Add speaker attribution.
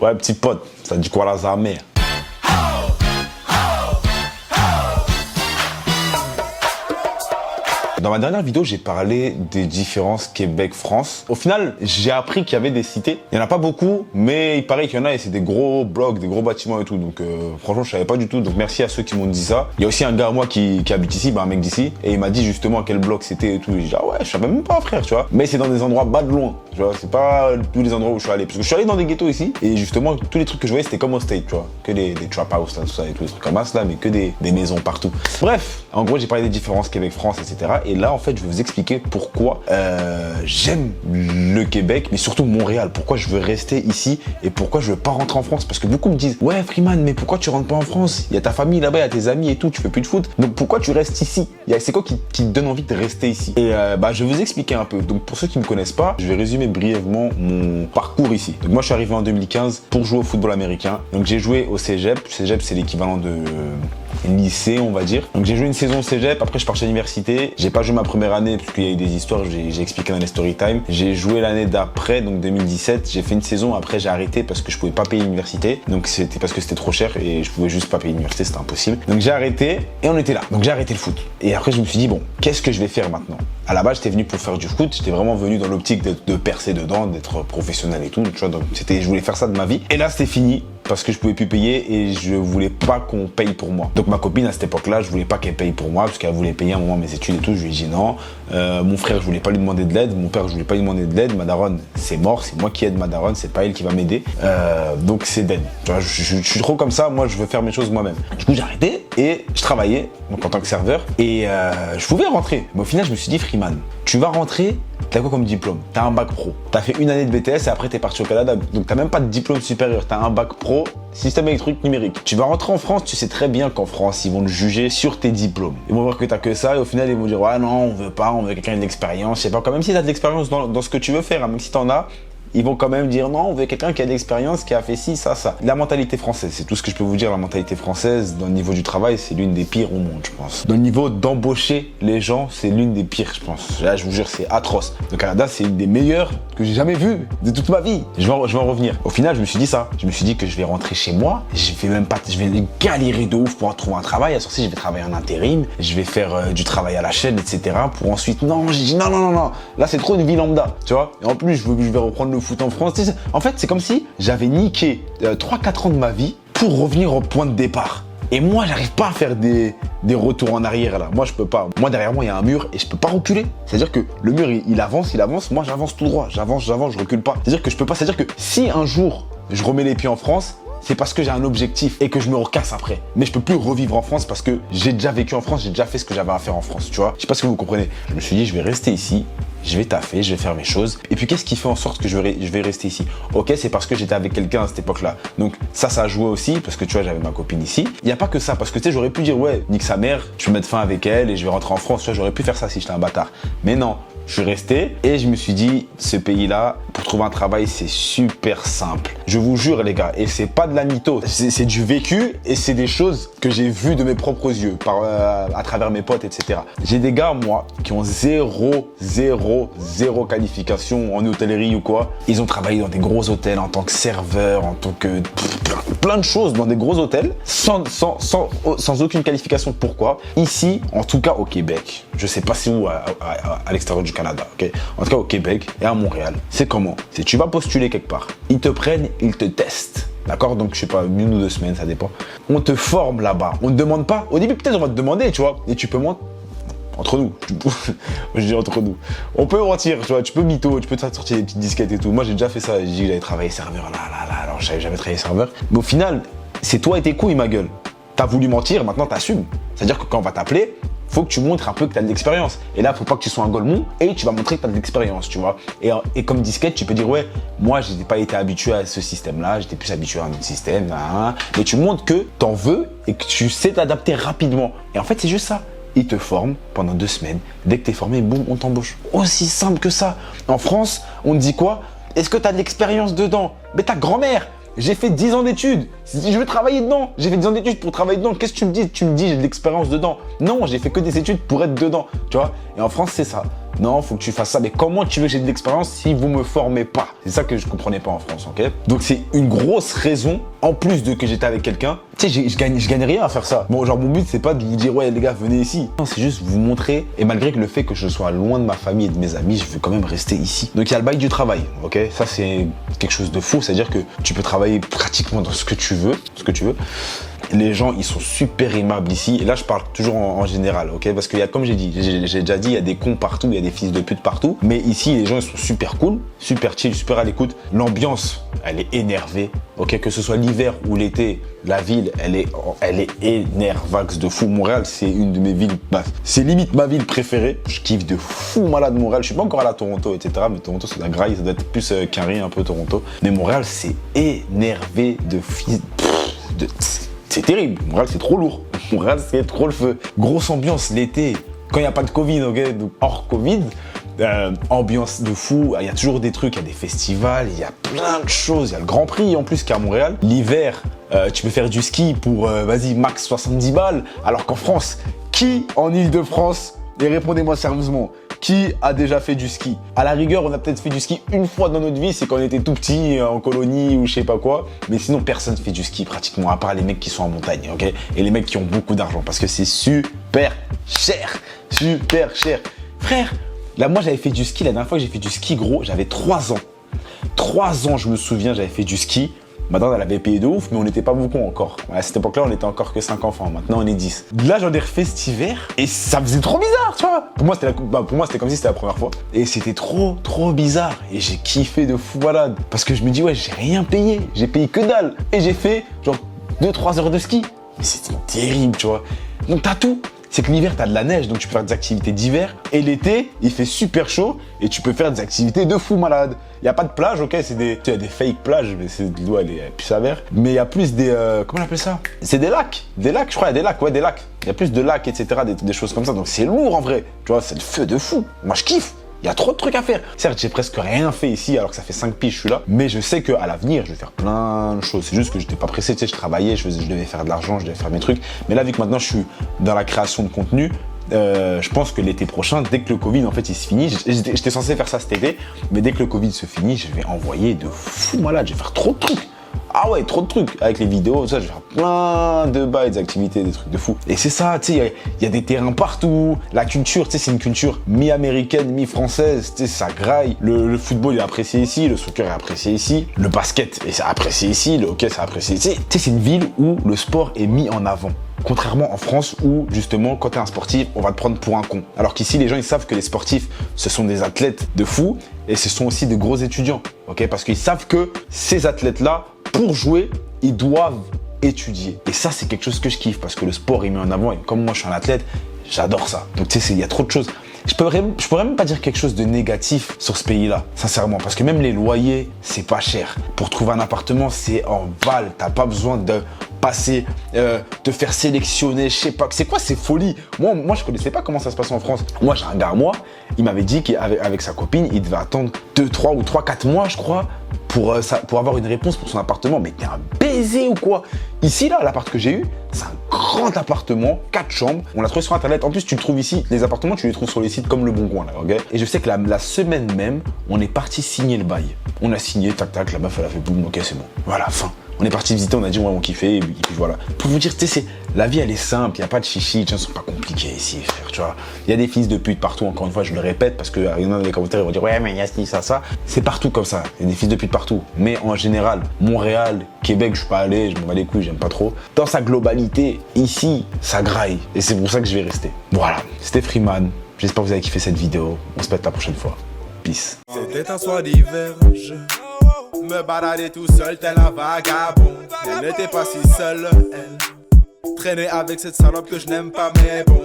Speaker 1: Ouais, petit pote, ça dit quoi la zamée? Dans ma dernière vidéo, j'ai parlé des différences Québec-France. Au final, j'ai appris qu'il y avait des cités. Il n'y en a pas beaucoup, mais il paraît qu'il y en a et c'est des gros blocs, des gros bâtiments et tout. Donc franchement, je savais pas du tout. Donc merci à ceux qui m'ont dit ça. Il y a aussi un gars à moi qui habite ici, un mec d'ici, et il m'a dit justement quel bloc c'était et tout. Et j'ai dit ah ouais, je savais même pas frère, tu vois. Mais c'est dans des endroits bas de loin, tu vois. C'est pas tous les endroits où je suis allé. Parce que je suis allé dans des ghettos ici et justement tous les trucs que je voyais c'était comme au State, tu vois. Que des trap house, là, tout ça et tout, des trucs comme ça là, mais que des maisons partout. Bref, en gros j'ai parlé des différences Québec-France, etc. Et là en fait je vais vous expliquer pourquoi j'aime le Québec, mais surtout Montréal. Pourquoi je veux rester ici et pourquoi je veux pas rentrer en France. Parce que beaucoup me disent ouais Freeman, mais pourquoi tu rentres pas en France? Il y a ta famille là-bas, il y a tes amis et tout, tu fais plus de foot. Donc pourquoi tu restes ici? C'est quoi qui te donne envie de rester ici? Et je vais vous expliquer un peu. Donc pour ceux qui me connaissent pas, je vais résumer brièvement mon parcours ici. Donc moi je suis arrivé en 2015 pour jouer au football américain. Donc j'ai joué au Cégep. Cégep c'est l'équivalent de lycée on va dire. Donc j'ai joué une saison au Cégep, après je suis parti à l'université. J'ai pas joué ma première année parce qu'il y a eu des histoires, j'ai expliqué dans les story time. J'ai joué l'année d'après, donc 2017. J'ai fait une saison, après j'ai arrêté parce que je pouvais pas payer l'université. Donc c'était parce que c'était trop cher et je pouvais juste pas payer l'université, c'était impossible. Donc j'ai arrêté et on était là. Donc j'ai arrêté le foot. Et après je me suis dit bon, qu'est-ce que je vais faire maintenant? À la base j'étais venu pour faire du foot, j'étais vraiment venu dans l'optique de percer dedans, d'être professionnel et tout. Tu vois, donc je voulais faire ça de ma vie. Et là c'était fini parce que je pouvais plus payer et je voulais pas qu'on paye pour moi. Donc ma copine à cette époque-là, je voulais pas qu'elle paye pour moi parce qu'elle voulait payer à un moment mes études et tout. Je lui ai dit non. Mon frère, je voulais pas lui demander de l'aide. Mon père, je voulais pas lui demander de l'aide. Ma daronne, c'est mort. C'est moi qui aide ma daronne. C'est pas elle qui va m'aider. Donc c'est dead. Tu vois, je suis trop comme ça. Moi, je veux faire mes choses moi-même. Du coup, j'ai arrêté et je travaillais donc en tant que serveur et je pouvais rentrer. Mais au final, je me suis dit Freeman, tu vas rentrer. T'as quoi comme diplôme? T'as un bac pro. T'as fait une année de BTS et après t'es parti au Canada. Donc t'as même pas de diplôme supérieur. T'as un bac pro, système électronique numérique. Tu vas rentrer en France, tu sais très bien qu'en France, ils vont te juger sur tes diplômes. Ils vont voir que t'as que ça et au final, ils vont dire ouais non, on veut pas, on veut quelqu'un de l'expérience. Je sais pas, quand même si t'as de l'expérience dans ce que tu veux faire, hein, même si t'en as, ils vont quand même dire non, on veut quelqu'un qui a de l'expérience, qui a fait ci, ça, ça. La mentalité française, c'est tout ce que je peux vous dire. La mentalité française, dans le niveau du travail, c'est l'une des pires au monde, je pense. Dans le niveau d'embaucher les gens, c'est l'une des pires, je pense. Là, je vous jure, c'est atroce. Le Canada, c'est une des meilleures que j'ai jamais vues de toute ma vie. Je vais en revenir. Au final, je me suis dit ça. Je me suis dit que je vais rentrer chez moi. Je vais galérer de ouf pour trouver un travail. À sortir, je vais travailler en intérim. Je vais faire du travail à la chaîne, etc. Pour ensuite, non, j'ai dit non. Là, c'est trop une vie lambda, tu vois. Et en plus, je vais reprendre le foot en France. En fait, c'est comme si j'avais niqué 3-4 ans de ma vie pour revenir au point de départ. Et moi, j'arrive pas à faire des retours en arrière là. Moi, je peux pas. Moi, derrière moi, il y a un mur et je peux pas reculer. C'est-à-dire que le mur, il avance. Moi, j'avance tout droit. J'avance, je recule pas. C'est-à-dire que je peux pas. C'est-à-dire que si un jour, je remets les pieds en France, c'est parce que j'ai un objectif et que je me recasse après. Mais je peux plus revivre en France parce que j'ai déjà vécu en France, j'ai déjà fait ce que j'avais à faire en France, tu vois. Je sais pas si vous comprenez. Je me suis dit, je vais rester ici, je vais taffer, je vais faire mes choses. Et puis, qu'est-ce qui fait en sorte que je vais rester ici? Ok, c'est parce que j'étais avec quelqu'un à cette époque-là. Donc, ça a joué aussi parce que tu vois, j'avais ma copine ici. Il n'y a pas que ça parce que tu sais, j'aurais pu dire, ouais, nique sa mère, je vais mettre fin avec elle et je vais rentrer en France. Tu vois, j'aurais pu faire ça si j'étais un bâtard. Mais non. Je suis resté et je me suis dit, ce pays-là, pour trouver un travail, c'est super simple. Je vous jure, les gars, et c'est pas de la mytho, c'est du vécu et c'est des choses que j'ai vues de mes propres yeux, à travers mes potes, etc. J'ai des gars, moi, qui ont zéro qualification en hôtellerie ou quoi. Ils ont travaillé dans des gros hôtels en tant que serveur, en tant que plein de choses dans des gros hôtels, sans aucune qualification. Pourquoi? Ici, en tout cas au Québec, je sais pas si où à l'extérieur du Canada, ok. En tout cas au Québec et à Montréal, c'est comment? C'est tu vas postuler quelque part, ils te prennent, ils te testent. D'accord? Donc, je sais pas, 1 ou 2 semaines, ça dépend. On te forme là-bas. On ne te demande pas. Au début, peut-être on va te demander, tu vois. Et tu peux mentir. Entre nous. Je dis entre nous. On peut mentir, tu vois. Tu peux mytho, tu peux te sortir des petites disquettes et tout. Moi, j'ai déjà fait ça. J'ai dit que j'allais travailler serveur là. Alors, j'avais jamais travaillé serveur. Mais au final, c'est toi et tes couilles, ma gueule. T'as voulu mentir, maintenant t'assumes. C'est-à-dire que quand on va t'appeler, faut que tu montres un peu que tu as de l'expérience. Et là, faut pas que tu sois un golemon et tu vas montrer que tu as de l'expérience, tu vois. Et comme disquette, tu peux dire, ouais, moi, je n'ai pas été habitué à ce système-là, j'étais plus habitué à un autre système, mais tu montres que tu en veux et que tu sais t'adapter rapidement. Et en fait, c'est juste ça. Ils te forment pendant 2 semaines. Dès que tu es formé, boum, on t'embauche. Aussi simple que ça. En France, on te dit quoi? Est-ce que tu as de l'expérience dedans? Mais ta grand-mère, j'ai fait 10 ans d'études. Je veux travailler dedans. J'ai fait 10 ans d'études pour travailler dedans. Qu'est-ce que tu me dis? Tu me dis j'ai de l'expérience dedans. Non, j'ai fait que des études pour être dedans. Tu vois? Et en France, c'est ça. Non, faut que tu fasses ça. Mais comment tu veux que j'ai de l'expérience si vous me formez pas? C'est ça que je comprenais pas en France, ok? Donc c'est une grosse raison, en plus de que j'étais avec quelqu'un. Tu sais, je gagne rien à faire ça. Bon, genre mon but c'est pas de vous dire ouais les gars venez ici. Non, c'est juste vous montrer. Et malgré que le fait que je sois loin de ma famille et de mes amis, je veux quand même rester ici. Donc il y a le bail du travail, ok? Ça c'est quelque chose de fou. C'est-à-dire que tu peux travailler pratiquement dans ce que tu veux, Les gens, ils sont super aimables ici. Et là, je parle toujours en général, ok? Parce qu'il y a, comme j'ai déjà dit, il y a des cons partout, il y a des fils de pute partout. Mais ici, les gens, ils sont super cool, super chill, super à l'écoute. L'ambiance, elle est énervée, ok? Que ce soit l'hiver ou l'été, la ville, elle est énervax de fou. Montréal, c'est une de mes villes, c'est limite ma ville préférée. Je kiffe de fou malade Montréal. Je suis pas encore allé à Toronto, etc. Mais Toronto, c'est la graille, ça doit être plus carré un peu Toronto. Mais Montréal, c'est énervé de fils de... C'est terrible, Montréal c'est trop lourd, Montréal c'est trop le feu. Grosse ambiance l'été, quand il n'y a pas de Covid, ok, donc hors Covid, ambiance de fou, il y a toujours des trucs, il y a des festivals, il y a plein de choses, il y a le Grand Prix en plus qu'à Montréal. L'hiver, tu peux faire du ski pour, vas-y, max 70 balles, alors qu'en France, qui en Île-de-France, et répondez-moi sérieusement, qui a déjà fait du ski? À la rigueur, on a peut-être fait du ski une fois dans notre vie, c'est quand on était tout petit, en colonie ou je sais pas quoi. Mais sinon, personne fait du ski pratiquement, à part les mecs qui sont en montagne, ok? Et les mecs qui ont beaucoup d'argent, parce que c'est super cher. Super cher. Frère, là, moi, j'avais fait du ski, la dernière fois que j'ai fait du ski, gros, j'avais 3 ans. 3 ans, je me souviens, j'avais fait du ski. Madame, elle avait payé de ouf, mais on n'était pas beaucoup encore. À cette époque-là, on était encore que 5 enfants. Maintenant, on est 10. Là, j'en ai refait cet hiver et ça faisait trop bizarre, tu vois. Pour moi, c'était comme si c'était la première fois. Et c'était trop bizarre. Et j'ai kiffé de fou malade. Parce que je me dis, ouais, j'ai rien payé. J'ai payé que dalle. Et j'ai fait, genre, 2-3 heures de ski. Mais c'était terrible, tu vois. Donc, t'as tout. C'est que l'hiver, t'as de la neige, donc tu peux faire des activités d'hiver. Et l'été, il fait super chaud et tu peux faire des activités de fou malade. Il n'y a pas de plage, ok, il y a des fake plages, mais l'eau, elle est plus sévère. Mais il y a plus des, comment on appelle ça? C'est des lacs, je crois, il y a des lacs, ouais, des lacs. Il y a plus de lacs, etc., des choses comme ça, donc c'est lourd en vrai. Tu vois, c'est le feu de fou. Moi, je kiffe. Il y a trop de trucs à faire. Certes, j'ai presque rien fait ici alors que ça fait 5 piges je suis là. Mais je sais qu'à l'avenir, je vais faire plein de choses. C'est juste que j'étais pas pressé, tu sais, je travaillais, je devais faire de l'argent, je devais faire mes trucs. Mais là, vu que maintenant je suis dans la création de contenu, je pense que l'été prochain, dès que le Covid en fait il se finit, j'étais censé faire ça cet été, mais dès que le Covid se finit, je vais envoyer de fou malade, je vais faire trop de trucs. Ah ouais, trop de trucs. Avec les vidéos, ça, je vais faire plein de bails, des activités, des trucs de fou. Et c'est ça, tu sais, il y a des terrains partout. La culture, tu sais, c'est une culture mi-américaine, mi-française. Tu sais, ça graille. Le football est apprécié ici, le soccer est apprécié ici, le basket est apprécié ici, le hockey c'est apprécié ici. Tu sais, c'est une ville où le sport est mis en avant. Contrairement en France où, justement, quand t'es un sportif, on va te prendre pour un con. Alors qu'ici, les gens, ils savent que les sportifs, ce sont des athlètes de fou et ce sont aussi de gros étudiants, ok? Parce qu'ils savent que ces athlètes-là, pour jouer, ils doivent étudier. Et ça, c'est quelque chose que je kiffe parce que le sport, il met en avant et comme moi, je suis un athlète, j'adore ça. Donc, tu sais, il y a trop de choses. Je pourrais même pas dire quelque chose de négatif sur ce pays-là, sincèrement, parce que même les loyers, c'est pas cher. Pour trouver un appartement, c'est en balle. T'as pas besoin de passer, te faire sélectionner, je sais pas. C'est quoi ces folies? Moi, je connaissais pas comment ça se passe en France. Moi, j'ai un gars à moi, il m'avait dit qu'avec sa copine, il devait attendre 2-3 ou 3-4 mois, je crois, pour avoir une réponse pour son appartement. Mais t'es un baiser ou quoi? Ici, là, l'appart que j'ai eu, c'est un grand appartement, 4 chambres. On l'a trouvé sur Internet. En plus, tu le trouves ici. Les appartements, tu les trouves sur les sites comme Le Bon Coin, là, ok? Et je sais que la semaine même, on est parti signer le bail. On a signé, tac, tac, la meuf, elle a fait boum, ok, c'est bon. Voilà, fin. On est parti visiter, on a dit, ouais, on kiffait, et puis voilà. Pour vous dire, tu sais, la vie, elle est simple, il n'y a pas de chichi, les gens sont pas compliqués ici, frère, tu vois. Il y a des fils de pute partout, encore une fois, je le répète, parce que il y en a dans les commentaires, ils vont dire, ouais, mais il y a ci, ça. C'est partout comme ça, il y a des fils de pute partout. Mais en général, Montréal, Québec, je suis pas allé, je m'en bats les couilles, j'aime pas trop. Dans sa globalité, ici, ça graille. Et c'est pour ça que je vais rester. Voilà, c'était Freeman. J'espère que vous avez kiffé cette vidéo. On se pète la prochaine fois. Peace.
Speaker 2: C'était un soir d'hiver, je me baladais tout seul tel un vagabond. Elle n'était pas si seule, elle traînait avec cette salope que je n'aime pas, mais bon.